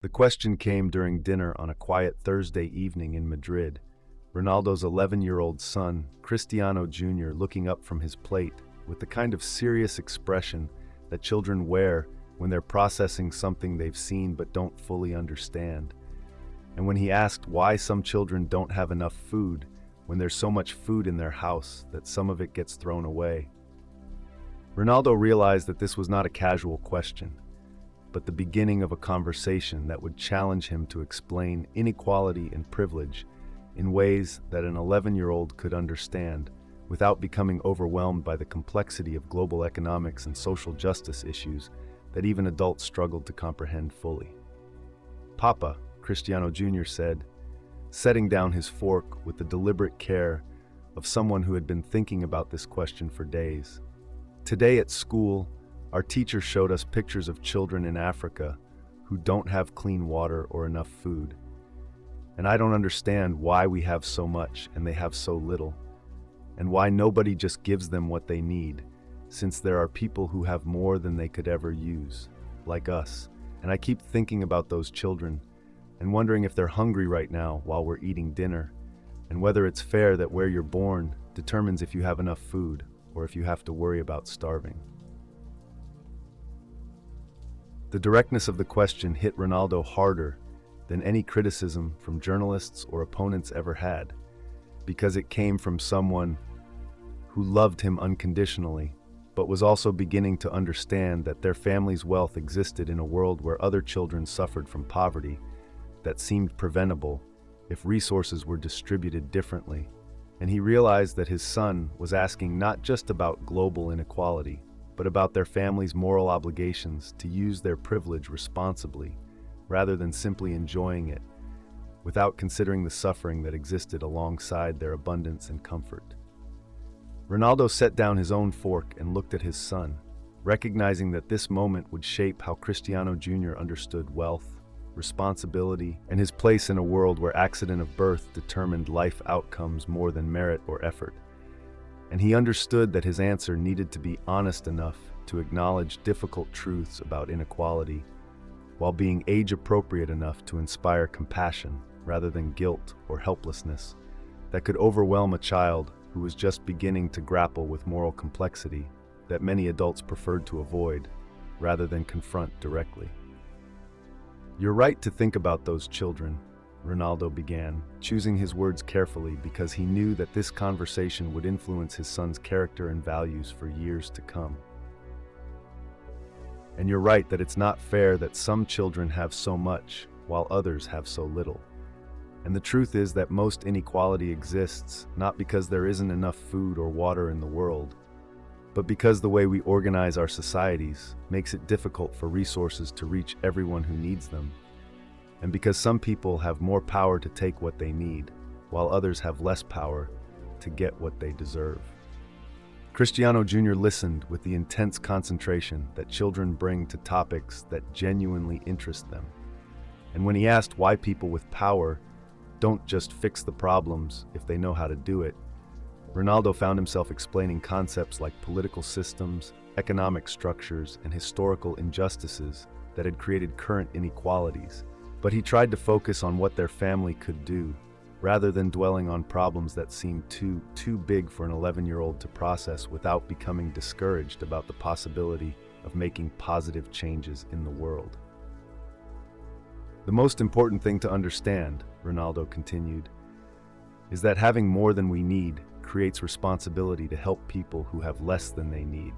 The question came during dinner on a quiet Thursday evening in Madrid. Ronaldo's 11-year-old son, Cristiano Jr., looking up from his plate with the kind of serious expression that children wear when they're processing something they've seen but don't fully understand. And when he asked why some children don't have enough food when there's so much food in their house that some of it gets thrown away, Ronaldo realized that this was not a casual question, but the beginning of a conversation that would challenge him to explain inequality and privilege in ways that an 11-year-old could understand without becoming overwhelmed by the complexity of global economics and social justice issues that even adults struggled to comprehend fully. "Papa," Cristiano Jr. said, setting down his fork with the deliberate care of someone who had been thinking about this question for days. "Today at school, our teacher showed us pictures of children in Africa who don't have clean water or enough food. And I don't understand why we have so much and they have so little, and why nobody just gives them what they need, since there are people who have more than they could ever use, like us. And I keep thinking about those children and wondering if they're hungry right now while we're eating dinner, and whether it's fair that where you're born determines if you have enough food or if you have to worry about starving." The directness of the question hit Ronaldo harder than any criticism from journalists or opponents ever had, because it came from someone who loved him unconditionally, but was also beginning to understand that their family's wealth existed in a world where other children suffered from poverty that seemed preventable if resources were distributed differently. And he realized that his son was asking not just about global inequality, but about their family's moral obligations to use their privilege responsibly, rather than simply enjoying it, without considering the suffering that existed alongside their abundance and comfort. Ronaldo set down his own fork and looked at his son, recognizing that this moment would shape how Cristiano Jr. understood wealth, responsibility, and his place in a world where accident of birth determined life outcomes more than merit or effort. And he understood that his answer needed to be honest enough to acknowledge difficult truths about inequality, while being age-appropriate enough to inspire compassion rather than guilt or helplessness that could overwhelm a child who was just beginning to grapple with moral complexity that many adults preferred to avoid rather than confront directly. "You're right to think about those children," Ronaldo began, choosing his words carefully because he knew that this conversation would influence his son's character and values for years to come. "And you're right that it's not fair that some children have so much while others have so little. And the truth is that most inequality exists not because there isn't enough food or water in the world, but because the way we organize our societies makes it difficult for resources to reach everyone who needs them, and because some people have more power to take what they need, while others have less power to get what they deserve." Cristiano Jr. listened with the intense concentration that children bring to topics that genuinely interest them. And when he asked why people with power don't just fix the problems if they know how to do it, Ronaldo found himself explaining concepts like political systems, economic structures, and historical injustices that had created current inequalities. But he tried to focus on what their family could do, rather than dwelling on problems that seemed too big for an 11-year-old to process without becoming discouraged about the possibility of making positive changes in the world. "The most important thing to understand," Ronaldo continued, "is that having more than we need creates responsibility to help people who have less than they need.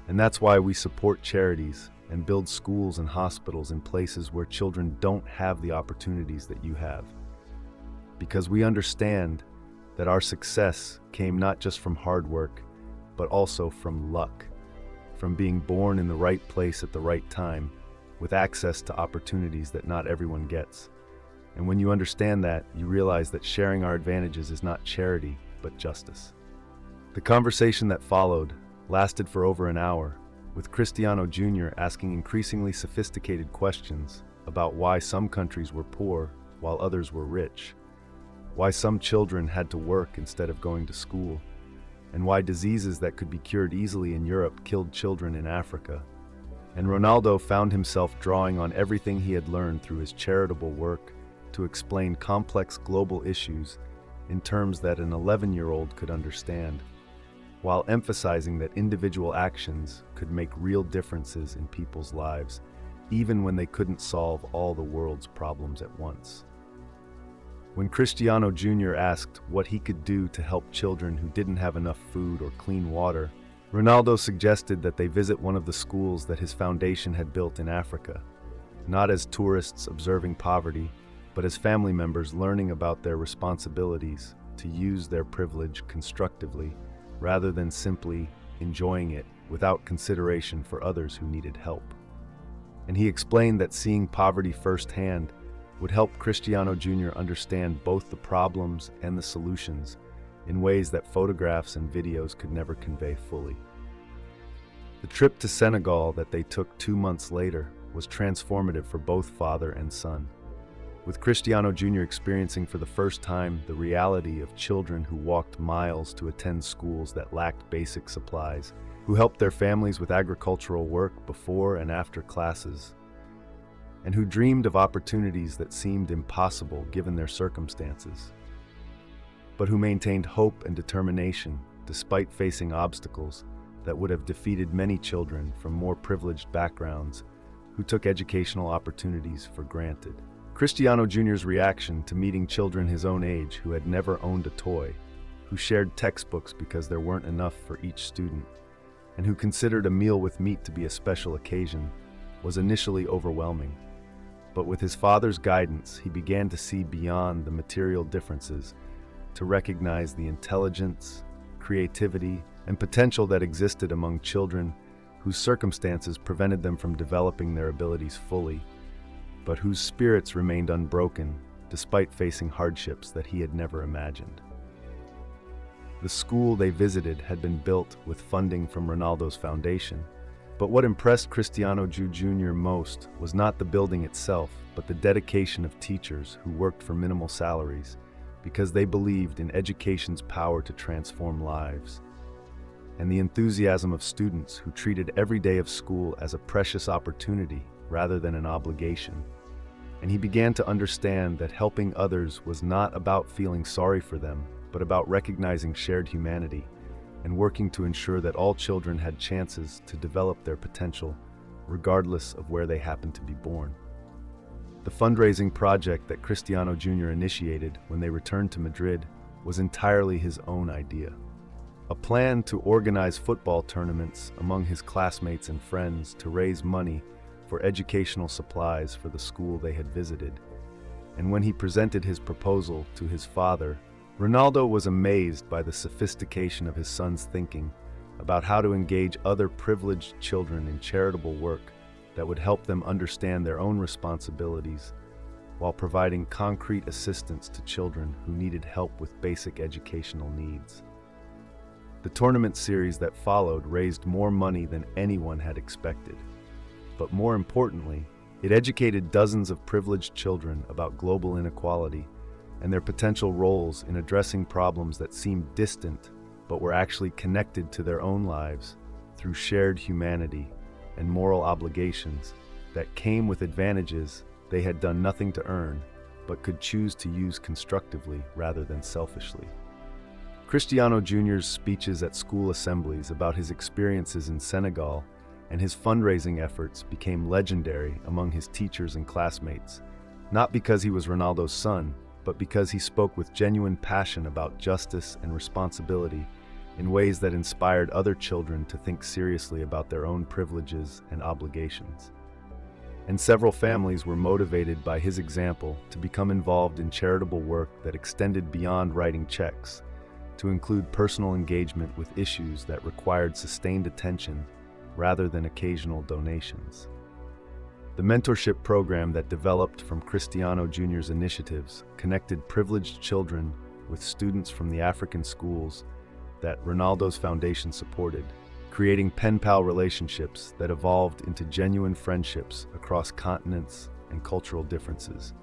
And that's why we support charities and build schools and hospitals in places where children don't have the opportunities that you have. Because we understand that our success came not just from hard work, but also from luck, from being born in the right place at the right time, with access to opportunities that not everyone gets. And when you understand that, you realize that sharing our advantages is not charity, but justice." The conversation that followed lasted for over an hour, with Cristiano Jr. asking increasingly sophisticated questions about why some countries were poor while others were rich, why some children had to work instead of going to school, and why diseases that could be cured easily in Europe killed children in Africa. And Ronaldo found himself drawing on everything he had learned through his charitable work to explain complex global issues in terms that an 11-year-old could understand, while emphasizing that individual actions could make real differences in people's lives, even when they couldn't solve all the world's problems at once. When Cristiano Jr. asked what he could do to help children who didn't have enough food or clean water, Ronaldo suggested that they visit one of the schools that his foundation had built in Africa, not as tourists observing poverty, but as family members learning about their responsibilities to use their privilege constructively, rather than simply enjoying it without consideration for others who needed help. And he explained that seeing poverty firsthand would help Cristiano Jr. understand both the problems and the solutions in ways that photographs and videos could never convey fully. The trip to Senegal that they took 2 months later was transformative for both father and son, with Cristiano Jr. experiencing for the first time the reality of children who walked miles to attend schools that lacked basic supplies, who helped their families with agricultural work before and after classes, and who dreamed of opportunities that seemed impossible given their circumstances, but who maintained hope and determination despite facing obstacles that would have defeated many children from more privileged backgrounds who took educational opportunities for granted. Cristiano Jr.'s reaction to meeting children his own age who had never owned a toy, who shared textbooks because there weren't enough for each student, and who considered a meal with meat to be a special occasion, was initially overwhelming. But with his father's guidance, he began to see beyond the material differences, to recognize the intelligence, creativity, and potential that existed among children whose circumstances prevented them from developing their abilities fully, but whose spirits remained unbroken despite facing hardships that he had never imagined. The school they visited had been built with funding from Ronaldo's foundation, but what impressed Cristiano Jr. most was not the building itself, but the dedication of teachers who worked for minimal salaries because they believed in education's power to transform lives, and the enthusiasm of students who treated every day of school as a precious opportunity rather than an obligation. And he began to understand that helping others was not about feeling sorry for them, but about recognizing shared humanity and working to ensure that all children had chances to develop their potential, regardless of where they happened to be born. The fundraising project that Cristiano Jr. initiated when they returned to Madrid was entirely his own idea. A plan to organize football tournaments among his classmates and friends to raise money for educational supplies for the school they had visited. And when he presented his proposal to his father, Ronaldo was amazed by the sophistication of his son's thinking about how to engage other privileged children in charitable work that would help them understand their own responsibilities while providing concrete assistance to children who needed help with basic educational needs. The tournament series that followed raised more money than anyone had expected. But more importantly, it educated dozens of privileged children about global inequality and their potential roles in addressing problems that seemed distant but were actually connected to their own lives through shared humanity and moral obligations that came with advantages they had done nothing to earn but could choose to use constructively rather than selfishly. Cristiano Jr.'s speeches at school assemblies about his experiences in Senegal and his fundraising efforts became legendary among his teachers and classmates, not because he was Ronaldo's son, but because he spoke with genuine passion about justice and responsibility in ways that inspired other children to think seriously about their own privileges and obligations. And several families were motivated by his example to become involved in charitable work that extended beyond writing checks, to include personal engagement with issues that required sustained attention rather than occasional donations. The mentorship program that developed from Cristiano Jr.'s initiatives connected privileged children with students from the African schools that Ronaldo's foundation supported, creating pen pal relationships that evolved into genuine friendships across continents and cultural differences.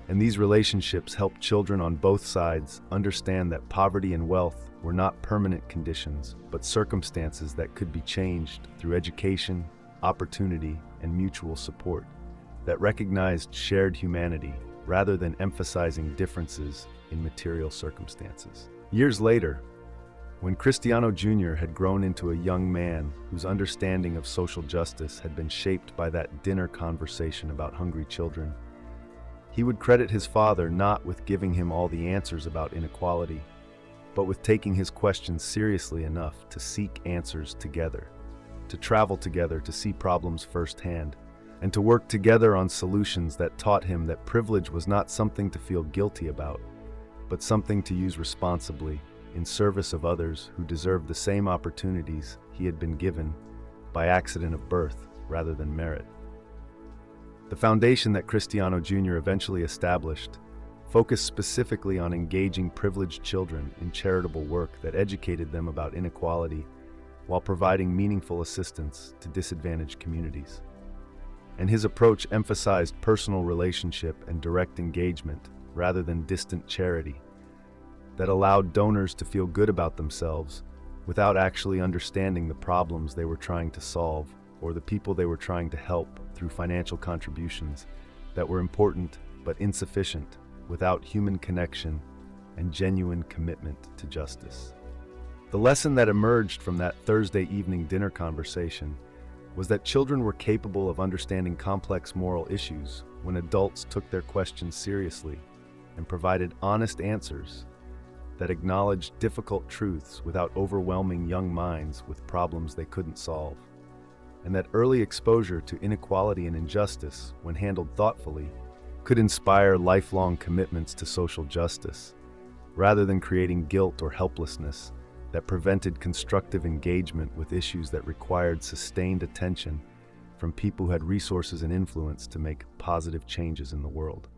And these relationships helped children on both sides understand that poverty and wealth were not permanent conditions, but circumstances that could be changed through education, opportunity, and mutual support, that recognized shared humanity rather than emphasizing differences in material circumstances. Years later, when Cristiano Jr. had grown into a young man whose understanding of social justice had been shaped by that dinner conversation about hungry children, he would credit his father not with giving him all the answers about inequality, but with taking his questions seriously enough to seek answers together, to travel together to see problems firsthand, and to work together on solutions that taught him that privilege was not something to feel guilty about, but something to use responsibly in service of others who deserved the same opportunities he had been given by accident of birth rather than merit. The foundation that Cristiano Jr. eventually established focused specifically on engaging privileged children in charitable work that educated them about inequality while providing meaningful assistance to disadvantaged communities. And his approach emphasized personal relationship and direct engagement rather than distant charity, that allowed donors to feel good about themselves without actually understanding the problems they were trying to solve or the people they were trying to help through financial contributions that were important but insufficient without human connection and genuine commitment to justice. The lesson that emerged from that Thursday evening dinner conversation was that children were capable of understanding complex moral issues when adults took their questions seriously and provided honest answers that acknowledged difficult truths without overwhelming young minds with problems they couldn't solve. And that early exposure to inequality and injustice, when handled thoughtfully, could inspire lifelong commitments to social justice, rather than creating guilt or helplessness that prevented constructive engagement with issues that required sustained attention from people who had resources and influence to make positive changes in the world.